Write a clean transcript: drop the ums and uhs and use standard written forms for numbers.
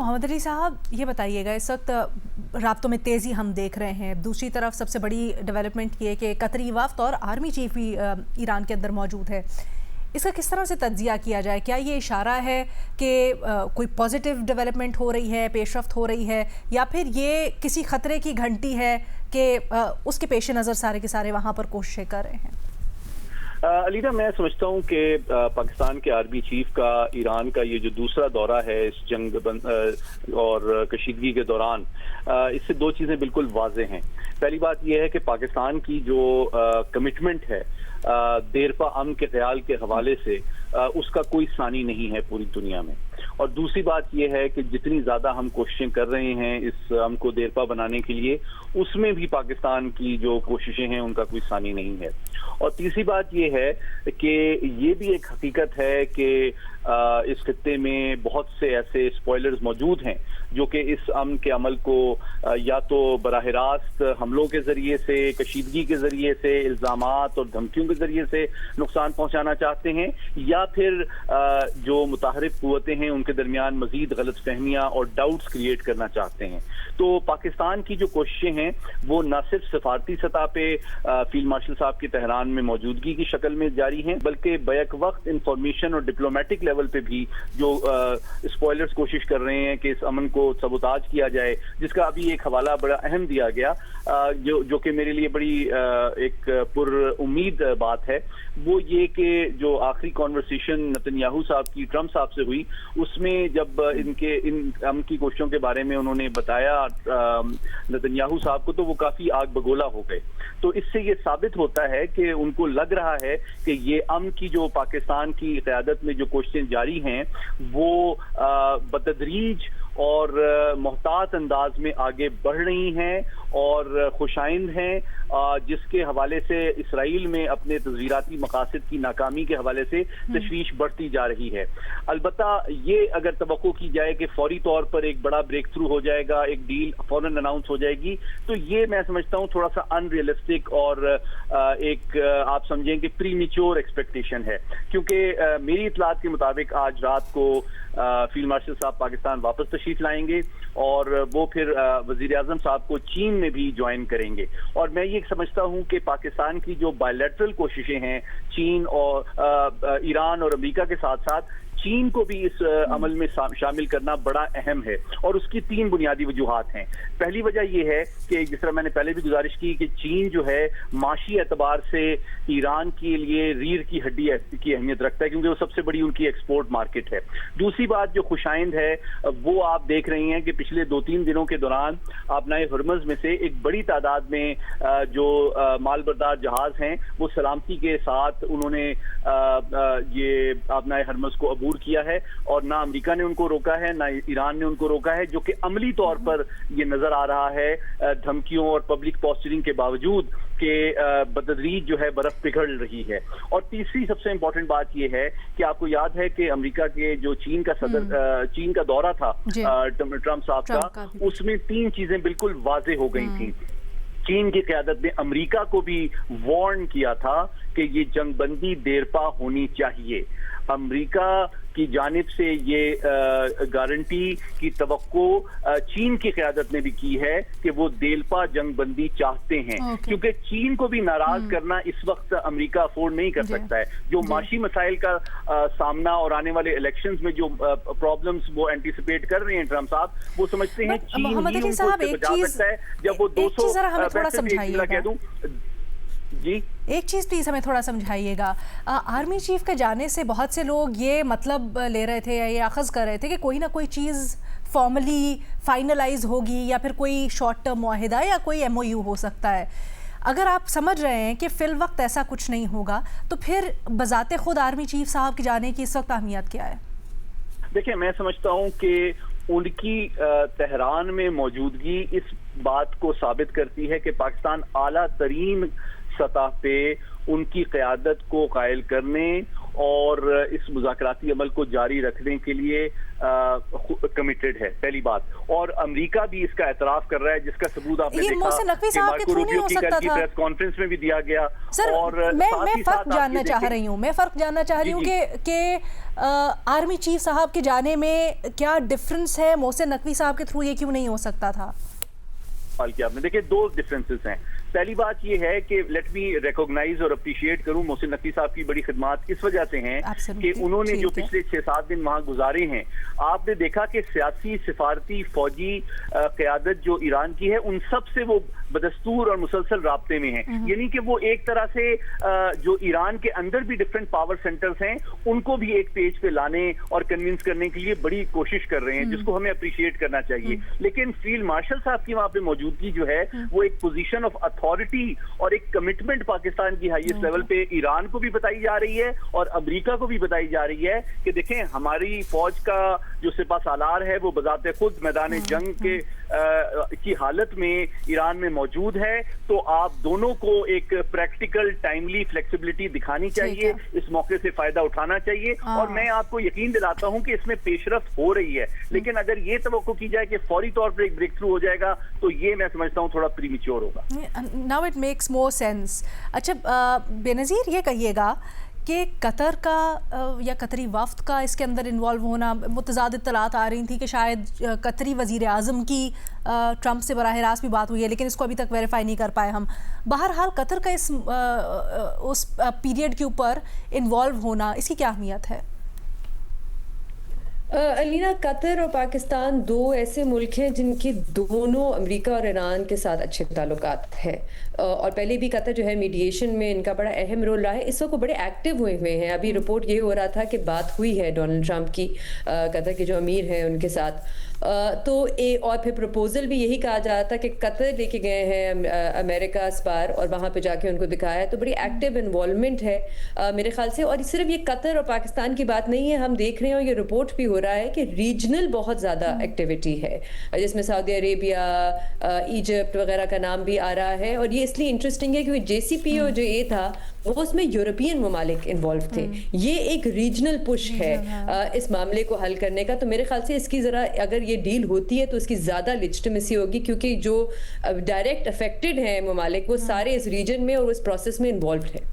محمد علی صاحب یہ بتائیے گا، اس وقت رابطوں میں تیزی ہم دیکھ رہے ہیں، دوسری طرف سب سے بڑی ڈیولپمنٹ یہ کہ قطری وفد اور آرمی چیف بھی ایران کے اندر موجود ہے. اس کا کس طرح سے تجزیہ کیا جائے؟ کیا یہ اشارہ ہے کہ کوئی پازیٹیو ڈیولپمنٹ ہو رہی ہے، پیش رفت ہو رہی ہے، یا پھر یہ کسی خطرے کی گھنٹی ہے کہ اس کے پیش نظر سارے کے سارے وہاں پر کوششیں کر رہے ہیں؟ علیدہ، میں سمجھتا ہوں کہ پاکستان کے آرمی چیف کا ایران کا یہ جو دوسرا دورہ ہے اس جنگ اور کشیدگی کے دوران، اس سے دو چیزیں بالکل واضح ہیں. پہلی بات یہ ہے کہ پاکستان کی جو کمٹمنٹ ہے دیرپا امن کے خیال کے حوالے سے، اس کا کوئی ثانی نہیں ہے پوری دنیا میں. اور دوسری بات یہ ہے کہ جتنی زیادہ ہم کوششیں کر رہے ہیں اس امن کو دیرپا بنانے کے لیے، اس میں بھی پاکستان کی جو کوششیں ہیں ان کا کوئی ثانی نہیں ہے. اور تیسری بات یہ ہے کہ یہ بھی ایک حقیقت ہے کہ اس خطے میں بہت سے ایسے اسپوائلرز موجود ہیں جو کہ اس امن کے عمل کو یا تو براہ راست حملوں کے ذریعے سے، کشیدگی کے ذریعے سے، الزامات اور دھمکیوں کے ذریعے سے نقصان پہنچانا چاہتے ہیں، یا پھر جو متحرک قوتیں ہیں ان کے درمیان مزید غلط فہمیاں اور ڈاؤٹس کریٹ کرنا چاہتے ہیں. تو پاکستان کی جو کوششیں ہیں وہ نہ صرف سفارتی سطح پہ فیلڈ مارشل صاحب کی تہران میں موجودگی کی شکل میں جاری ہیں، بلکہ بیک وقت انفارمیشن اور ڈپلومیٹک لیول پہ بھی جو اسپوائلرز کوشش کر رہے ہیں کہ اس امن کو سبوتاج کیا جائے، جس کا ابھی ایک حوالہ بڑا اہم دیا گیا جو کہ میرے لیے بڑی ایک پر امید بات ہے. وہ یہ کہ جو آخری کانورسیشن نتنیاہو صاحب کی ٹرمپ صاحب سے ہوئی، اس میں جب ان امن کی کوششوں کے بارے میں انہوں نے بتایا نتنیاہو صاحب کو، تو وہ کافی آگ بگولا ہو گئے. تو اس سے یہ ثابت ہوتا ہے کہ ان کو لگ رہا ہے کہ یہ امن کی جو پاکستان کی قیادت میں جو کوششیں جاری ہیں وہ بتدریج اور محتاط انداز میں آگے بڑھ رہی ہیں اور خوشائند ہیں، جس کے حوالے سے اسرائیل میں اپنے تزویراتی مقاصد کی ناکامی کے حوالے سے تشویش بڑھتی جا رہی ہے. البتہ یہ اگر توقع کی جائے کہ فوری طور پر ایک بڑا بریک تھرو ہو جائے گا، ایک ڈیل فوراً اناؤنس ہو جائے گی، تو یہ میں سمجھتا ہوں تھوڑا سا ان ریئلسٹک اور ایک آپ سمجھیں کہ پری میچور ایکسپیکٹیشن ہے. کیونکہ میری اطلاعات کے مطابق آج رات کو فیلڈ مارشل صاحب پاکستان واپس تشریف لائیں گے اور وہ پھر وزیر اعظم صاحب کو چین میں بھی جوائن کریں گے. اور میں یہ سمجھتا ہوں کہ پاکستان کی جو بائیلیٹرل کوششیں ہیں چین اور ایران اور امریکہ کے ساتھ ساتھ، چین کو بھی اس عمل میں شامل کرنا بڑا اہم ہے. اور اس کی تین بنیادی وجوہات ہیں. پہلی وجہ یہ ہے کہ جس طرح میں نے پہلے بھی گزارش کی کہ چین جو ہے معاشی اعتبار سے ایران کے لیے ریڑھ کی ہڈی کی اہمیت رکھتا ہے، کیونکہ وہ سب سے بڑی ان کی ایکسپورٹ مارکیٹ ہے. دوسری بات جو خوشائند ہے وہ آپ دیکھ رہی ہیں کہ پچھلے 2-3 دنوں کے دوران آبنائے ہرمز میں سے ایک بڑی تعداد میں جو مال بردار جہاز ہیں وہ سلامتی کے ساتھ انہوں نے یہ آبنائے ہرمز کو عبور کیا ہے، اور نہ امریکہ نے ان کو روکا ہے نہ ایران نے ان کو روکا ہے، جو کہ عملی طور پر یہ نظر آ رہا ہے دھمکیوں اور پبلک پوسچرنگ کے باوجود کہ بتدریج جو ہے برف پگھل رہی ہے. اور تیسری سب سے امپورٹنٹ بات یہ ہے کہ آپ کو یاد ہے کہ امریکہ کے جو چین کا صدر چین کا دورہ تھا ٹرمپ صاحب کا، اس میں 3 چیزیں بالکل واضح ہو گئی تھیں. چین کی قیادت نے امریکہ کو بھی وارن کیا تھا کہ یہ جنگ بندی دیرپا ہونی چاہیے. امریکہ کی جانب سے یہ گارنٹی کی توقع چین کی قیادت نے بھی کی ہے کہ وہ دیرپا جنگ بندی چاہتے ہیں، کیونکہ چین کو بھی ناراض کرنا اس وقت امریکہ افورڈ نہیں کر سکتا ہے. جو معاشی مسائل کا سامنا اور آنے والے الیکشنز میں جو پرابلمز وہ اینٹیسپیٹ کر رہے ہیں ٹرمپ صاحب، وہ سمجھتے ہیں چین ہی ان کو بچا سکتا ہے. جب وہ 200 کہہ دوں جی ایک چیز پلیز ہمیں تھوڑا سمجھائیے گا. آرمی چیف کے جانے سے بہت سے لوگ یہ مطلب لے رہے تھے یا یہ اخذ کر رہے تھے کہ کوئی نہ کوئی چیز فارملی فائنلائز ہوگی یا پھر کوئی شارٹ ٹرم معاہدہ یا کوئی MOU ہو سکتا ہے. اگر آپ سمجھ رہے ہیں کہ فی الوقت ایسا کچھ نہیں ہوگا تو پھر بذات خود آرمی چیف صاحب کے جانے کی اس وقت اہمیت کیا ہے؟ دیکھیں، میں سمجھتا ہوں کہ ان کی تہران میں موجودگی اس بات کو ثابت کرتی ہے کہ پاکستان اعلیٰ ترین سطح پہ ان کی قیادت کو قائل کرنے اور اس مذاکراتی عمل کو جاری رکھنے کے لیے کمیٹڈ ہے، پہلی بات. اور امریکہ بھی اس کا اعتراف کر رہا ہے، جس کا ثبوت آپ نے دیکھا محسن نقوی صاحب کے تھرو نہیں ہو سکتا تھا. پریس کانفرنس میں بھی دیا گیا. سر اور میں فرق جاننا چاہ رہی ہوں کہ آرمی چیف صاحب کے جانے میں کیا ڈفرنس ہے، محسن نقوی صاحب کے تھرو یہ کیوں نہیں ہو سکتا تھا؟ کیا آپ نے دیکھیں، دو ڈفرینسز ہیں. پہلی بات یہ ہے کہ لیٹ می ریکوگنائز اور اپریشیٹ کروں محسن نقوی صاحب کی بڑی خدمات اس وجہ سے ہیں کہ انہوں نے جو پچھلے 6-7 دن وہاں گزارے ہیں، آپ نے دیکھا کہ سیاسی، سفارتی، فوجی قیادت جو ایران کی ہے ان سب سے وہ بدستور اور مسلسل رابطے میں ہیں. یعنی کہ وہ ایک طرح سے جو ایران کے اندر بھی ڈفرینٹ پاور سینٹرز ہیں ان کو بھی ایک پیج پہ لانے اور کنونس کرنے کے لیے بڑی کوشش کر رہے ہیں، جس کو ہمیں اپریشیٹ کرنا چاہیے. لیکن فیلڈ مارشل صاحب کی وہاں پہ موجودگی جو ہے وہ ایک پوزیشن آف اتھارٹی اور ایک کمٹمنٹ پاکستان کی ہائیسٹ لیول پہ ایران کو بھی بتائی جا رہی ہے اور امریکہ کو بھی بتائی جا رہی ہے کہ دیکھیں ہماری فوج کا جو سپہ سالار ہے وہ بذات خود میدان جنگ کی حالت میں ایران میں موجود ہے. تو آپ دونوں کو ایک پریکٹیکل ٹائملی فلیکسیبلٹی دکھانی چاہیے، اس موقع سے فائدہ اٹھانا چاہیے. اور میں آپ کو یقین دلاتا ہوں کہ اس میں پیش رفت ہو رہی ہے، لیکن اگر یہ توقع کی جائے کہ فوری طور پر ایک بریک تھرو ہو جائے گا تو یہ میں سمجھتا ہوں تھوڑا پری میچور ہوگا. Now it makes more sense. اچھا بے نظیر یہ کہیے گا کہ قطر کا یا قطری وفد کا اس کے اندر انوالو ہونا، متضاد اطلاعات آ رہی تھیں کہ شاید قطری وزیر اعظم کی ٹرمپ سے براہ راست بھی بات ہوئی ہے، لیکن اس کو ابھی تک ویریفائی نہیں کر پائے ہم. بہرحال قطر کا اس پیریڈ کے اوپر انوالو ہونا، اس کی کیا اہمیت ہے؟ علینا، قطر اور پاکستان دو ایسے ملک ہیں جن کے دونوں امریکہ اور ایران کے ساتھ اچھے تعلقات ہیں، اور پہلے بھی قطر جو ہے میڈیشن میں ان کا بڑا اہم رول رہا ہے. اس وقت بڑے ایکٹیو ہوئے ہیں. ابھی رپورٹ یہ ہو رہا تھا کہ بات ہوئی ہے ڈونلڈ ٹرمپ کی قطر کے جو امیر ہیں ان کے ساتھ. تو اور پھر پروپوزل بھی یہی کہا جا رہا تھا کہ قطر لے کے گئے ہیں امریکہ اس بار اور وہاں پہ جا کے ان کو دکھایا. تو بڑی ایکٹیو انوالومنٹ ہے میرے خیال سے. اور صرف یہ قطر اور پاکستان کی بات نہیں ہے، ہم دیکھ رہے ہیں اور یہ رپورٹ بھی ہو رہا ہے کہ ریجنل بہت زیادہ ایکٹیویٹی ہے، جس میں سعودی عربیہ، ایجپٹ وغیرہ کا نام بھی آ رہا ہے. اور یہ اس لیے انٹرسٹنگ ہے کیونکہ جے سی پی او جو یہ تھا وہ اس میں یورپین ممالک انوالو تھے. یہ ایک ریجنل پش ہے اس معاملے کو حل کرنے کا. تو میرے خیال سے اس کی ذرا اگر یہ ڈیل ہوتی ہے تو اس کی زیادہ لیجٹمیسی ہوگی، کیونکہ جو ڈائریکٹ افیکٹڈ ہیں ممالک وہ سارے اس ریجن میں اور اس پروسیس میں انوالوڈ ہیں.